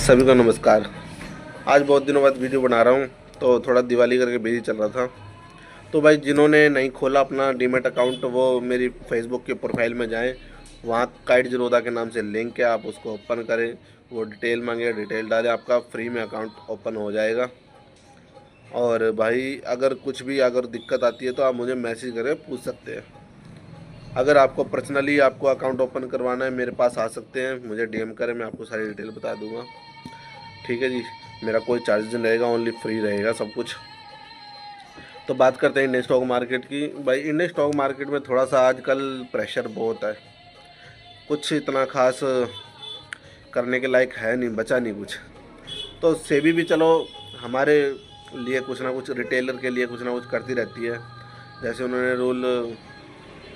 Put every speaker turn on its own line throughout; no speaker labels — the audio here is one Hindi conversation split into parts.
सभी को नमस्कार। आज बहुत दिनों बाद वीडियो बना रहा हूँ, तो थोड़ा दिवाली करके बिजी चल रहा था। तो भाई जिन्होंने नहीं खोला अपना डीमैट अकाउंट, वो मेरी फेसबुक के प्रोफाइल में जाएं। वहाँ काइट जीरोदा के नाम से लिंक है, आप उसको ओपन करें। वो डिटेल मांगे, डिटेल डालें, आपका फ्री में अकाउंट ओपन हो जाएगा। और भाई अगर कुछ भी अगर दिक्कत आती है तो आप मुझे मैसेज करें, पूछ सकते हैं। अगर आपको पर्सनली आपको अकाउंट ओपन करवाना है, मेरे पास आ सकते हैं, मुझे डीएम करें, मैं आपको सारी डिटेल बता दूंगा। ठीक है जी, मेरा कोई चार्ज नहीं रहेगा, ओनली फ्री रहेगा सब कुछ। तो बात करते हैं इंडियन स्टॉक मार्केट की। भाई इंडियन स्टॉक मार्केट में थोड़ा सा आजकल प्रेशर बहुत है, कुछ इतना खास करने के लायक है नहीं, बचा नहीं कुछ। तो सेबी भी चलो हमारे लिए कुछ ना कुछ, रिटेलर के लिए कुछ ना कुछ करती रहती है। जैसे उन्होंने रूल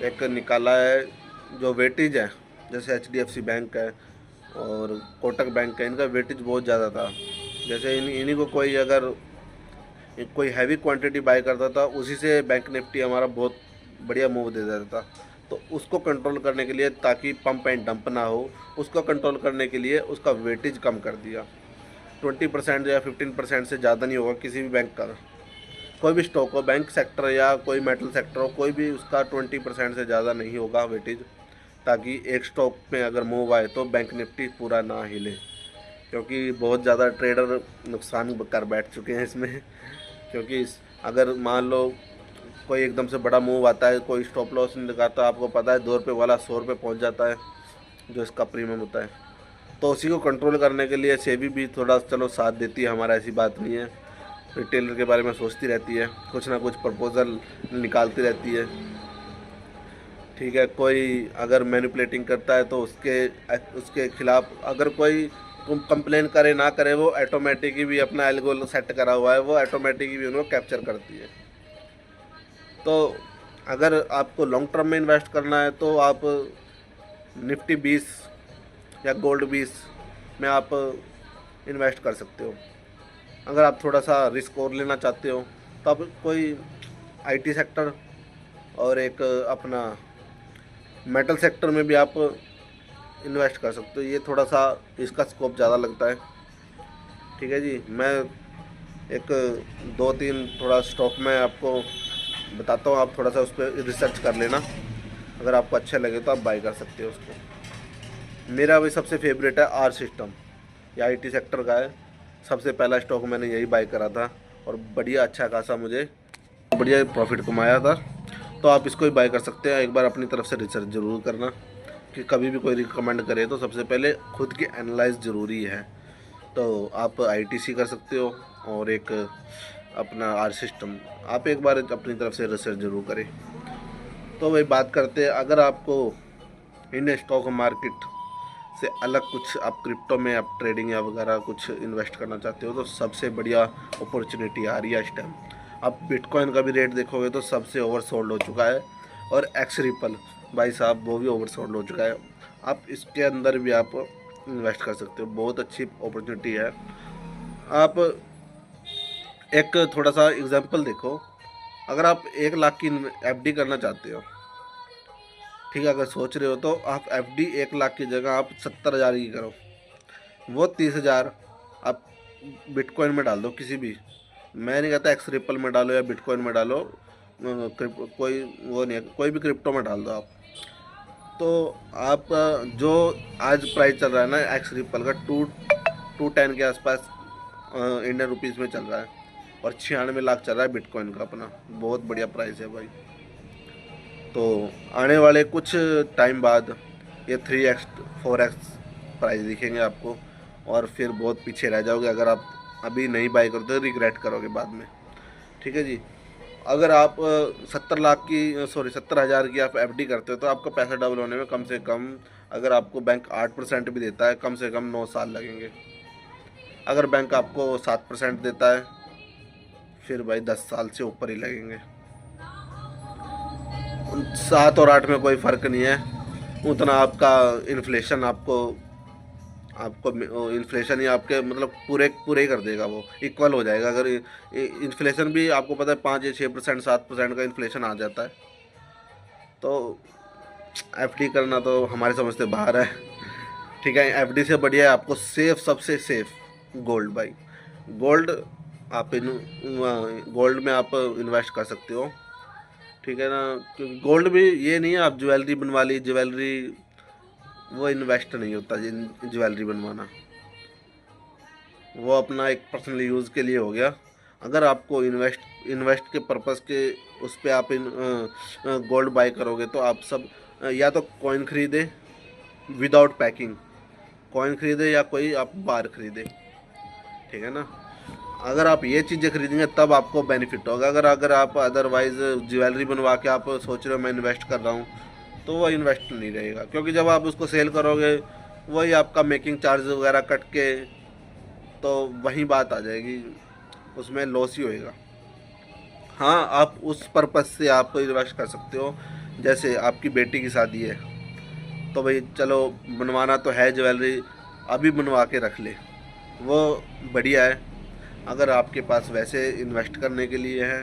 एक निकाला है, जो वेटेज है, जैसे एचडीएफसी बैंक है और कोटक बैंक है, इनका वेटेज बहुत ज़्यादा था। जैसे इन्हीं को कोई अगर कोई हैवी क्वांटिटी बाय करता था, उसी से बैंक निफ्टी हमारा बहुत बढ़िया मूव दे देता था। तो उसको कंट्रोल करने के लिए, ताकि पंप एंड डंप ना हो, उसको कंट्रोल करने के लिए उसका वेटेज कम कर दिया। 20% या 15% से ज़्यादा नहीं होगा किसी भी बैंक का। कोई भी स्टॉक हो, बैंक सेक्टर या कोई मेटल सेक्टर हो, कोई भी उसका 20% से ज़्यादा नहीं होगा वेटेज, ताकि एक स्टॉक में अगर मूव आए तो बैंक निफ्टी पूरा ना हिले। क्योंकि बहुत ज़्यादा ट्रेडर नुकसान कर बैठ चुके हैं इसमें। क्योंकि अगर मान लो कोई एकदम से बड़ा मूव आता है, कोई स्टॉप लॉस नहीं लगाता, आपको पता है 2 रुपये वाला 100 रुपये पहुँच जाता है, जो इसका प्रीमियम होता है। तो उसी को कंट्रोल करने के लिए सेबी भी थोड़ा चलो साथ देती है हमारा, ऐसी बात नहीं है। रिटेलर के बारे में सोचती रहती है, कुछ ना कुछ प्रपोजल निकालती रहती है। ठीक है, कोई अगर मैनिपुलेटिंग करता है तो उसके खिलाफ अगर कोई कंप्लेन करे ना करे, वो ऑटोमेटिक भी अपना एल्गो सेट करा हुआ है, वो ऑटोमेटिक भी उनको कैप्चर करती है। तो अगर आपको लॉन्ग टर्म में इन्वेस्ट करना है तो आप निफ्टी 20 या गोल्ड 20 में आप इन्वेस्ट कर सकते हो। अगर आप थोड़ा सा रिस्क और लेना चाहते हो तो आप कोई आईटी सेक्टर और एक अपना मेटल सेक्टर में भी आप इन्वेस्ट कर सकते हो। ये थोड़ा सा इसका स्कोप ज़्यादा लगता है। ठीक है जी, मैं एक 2-3 थोड़ा स्टॉक में आपको बताता हूँ, आप थोड़ा सा उस पर रिसर्च कर लेना। अगर आपको अच्छा लगे तो आप बाई कर सकते हो उसको। मेरा भी सबसे फेवरेट है आर सिस्टम, ये आईटी सेक्टर का है। सबसे पहला स्टॉक मैंने यही बाई करा था और बढ़िया अच्छा खासा मुझे बढ़िया प्रॉफिट कमाया था। तो आप इसको ही बाय कर सकते हैं। एक बार अपनी तरफ से रिसर्च ज़रूर करना, कि कभी भी कोई रिकमेंड करे तो सबसे पहले खुद की एनालाइज ज़रूरी है। तो आप आईटीसी कर सकते हो और एक अपना आर सिस्टम, आप एक बार अपनी तरफ से रिसर्च ज़रूर करें। तो वही बात करते हैं, अगर आपको इंडियन स्टॉक मार्केट से अलग कुछ आप क्रिप्टो में आप ट्रेडिंग या वगैरह कुछ इन्वेस्ट करना चाहते हो, तो सबसे बढ़िया अपॉर्चुनिटी आ रही है इस टाइम। आप बिटकॉइन का भी रेट देखोगे तो सबसे ओवरसोल्ड हो चुका है, और एक्स रिपल भाई साहब वो भी ओवरसोल्ड हो चुका है। आप इसके अंदर भी आप इन्वेस्ट कर सकते हो, बहुत अच्छी अपॉर्चुनिटी है। आप एक थोड़ा सा एग्जांपल देखो, अगर आप 1 लाख की एफडी करना चाहते हो, ठीक है, अगर सोच रहे हो तो आप एफडी 1 लाख की जगह आप 70,000 की करो। वो 30,000 आप बिटकॉइन में डाल दो, किसी भी, मैं नहीं कहता एक्स रिपल में डालो या बिटकॉइन में डालो, कोई वो नहीं है, कोई भी क्रिप्टो में डाल दो आप। तो आप जो आज प्राइस चल रहा है ना एक्स रिपल का, 210 के आसपास इंडियन रुपीज़ में चल रहा है, और 96 लाख चल रहा है बिटकॉइन का अपना। बहुत बढ़िया प्राइस है भाई। तो आने वाले कुछ टाइम बाद ये 3x 4x प्राइस दिखेंगे आपको, और फिर बहुत पीछे रह जाओगे। अगर आप अभी नहीं बाई करते तो रिग्रेट करोगे बाद में। ठीक है जी, अगर आप 70,000 की आप एफडी करते हो तो आपका पैसा डबल होने में कम से कम, अगर आपको बैंक 8% भी देता है, कम से कम 9 साल लगेंगे। अगर बैंक आपको 7% देता है, फिर भाई 10 साल से ऊपर ही लगेंगे। 7 और 8 में कोई फ़र्क नहीं है उतना। आपका इन्फ्लेशन आपको आपको इन्फ्लेशन ही आपके मतलब पूरे ही कर देगा, वो इक्वल हो जाएगा। अगर इन्फ्लेशन भी आपको पता है 5 या 6% 7% का इन्फ्लेशन आ जाता है, तो एफडी करना तो हमारे समझ से बाहर है। ठीक है। एफडी से बढ़िया है आपको सेफ, सबसे सेफ गोल्ड भाई। गोल्ड आप गोल्ड में आप इन्वेस्ट कर सकते हो, ठीक है ना। क्योंकि गोल्ड भी ये नहीं है आप ज्वेलरी बनवा ली, ज्वेलरी वो इन्वेस्ट नहीं होता ज्वेलरी बनवाना, वो अपना एक पर्सनल यूज़ के लिए हो गया। अगर आपको इन्वेस्ट के पर्पज़ के उस पर आप गोल्ड बाय करोगे तो आप सब या तो कॉइन ख़रीदे विदाउट पैकिंग, कॉइन ख़रीदे या कोई आप बार ख़रीदे, ठीक है ना। अगर आप ये चीज़ें खरीदेंगे तब आपको बेनिफिट होगा। अगर आप अदरवाइज़ ज्वेलरी बनवा के आप सोच रहे हो मैं इन्वेस्ट कर रहा हूँ, तो वो इन्वेस्ट नहीं रहेगा, क्योंकि जब आप उसको सेल करोगे वही आपका मेकिंग चार्ज वगैरह कट के, तो वही बात आ जाएगी, उसमें लॉस ही होएगा। हाँ, आप उस पर्पज़ से आप इन्वेस्ट कर सकते हो, जैसे आपकी बेटी की शादी है तो भाई चलो बनवाना तो है ज्वेलरी, अभी बनवा के रख ले, वो बढ़िया है। अगर आपके पास वैसे इन्वेस्ट करने के लिए है,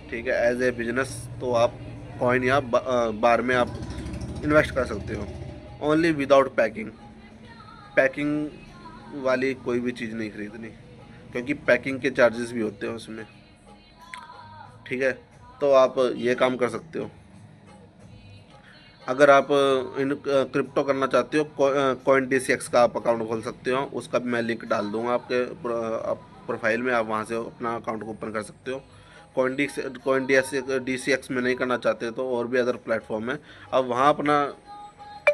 ठीक है, एज ए बिजनेस, तो आप कॉइन या बार में आप इन्वेस्ट कर सकते हो, ओनली विदाउट पैकिंग। पैकिंग वाली कोई भी चीज़ नहीं खरीदनी, क्योंकि पैकिंग के चार्जेस भी होते हैं उसमें, ठीक है। तो आप ये काम कर सकते हो। अगर आप इन क्रिप्टो करना चाहते हो, कॉइन DCX का आप अकाउंट खोल सकते हो, उसका भी मैं लिंक डाल दूंगा आपके प्रोफाइल में, आप वहां से अपना अकाउंट ओपन कर सकते हो। कॉइन DCX में नहीं करना चाहते तो और भी अदर प्लेटफॉर्म है, आप वहाँ अपना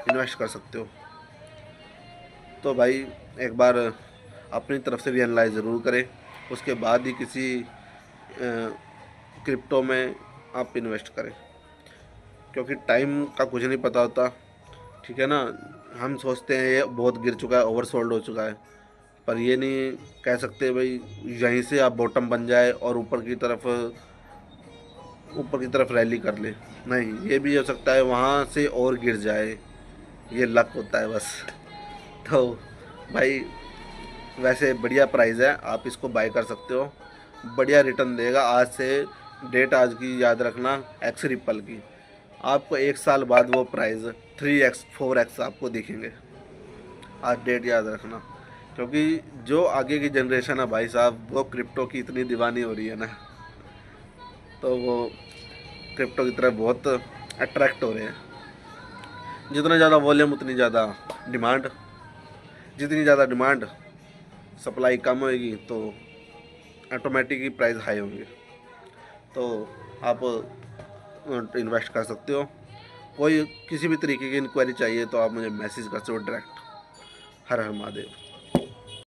इन्वेस्ट कर सकते हो। तो भाई एक बार अपनी तरफ से भी एनालाइज ज़रूर करें, उसके बाद ही किसी क्रिप्टो में आप इन्वेस्ट करें, क्योंकि टाइम का कुछ नहीं पता होता, ठीक है ना। हम सोचते हैं ये बहुत गिर चुका है, ओवरसोल्ड हो चुका है, पर ये नहीं कह सकते भाई यहीं से आप बॉटम बन जाए और ऊपर की तरफ रैली कर ले, नहीं, ये भी हो सकता है वहाँ से और गिर जाए, ये लक होता है बस। तो भाई वैसे बढ़िया प्राइस है, आप इसको बाय कर सकते हो, बढ़िया रिटर्न देगा। आज से डेट आज की याद रखना, एक्स रिपल की, आपको 1 साल बाद वो प्राइस 3x 4x आपको दिखेंगे। आज डेट याद रखना, क्योंकि जो आगे की जनरेशन है भाई साहब, वो क्रिप्टो की इतनी दीवानी हो रही है ना, तो वो क्रिप्टो की तरफ बहुत अट्रैक्ट हो रहे हैं। जितना ज़्यादा वॉल्यूम उतनी ज़्यादा डिमांड, जितनी ज़्यादा डिमांड सप्लाई कम होएगी तो ऑटोमेटिक ही प्राइस हाई होंगे। तो आप इन्वेस्ट कर सकते हो। कोई किसी भी तरीके की इंक्वायरी चाहिए तो आप मुझे मैसेज कर सकते हो डायरेक्ट। हर हर महादेव।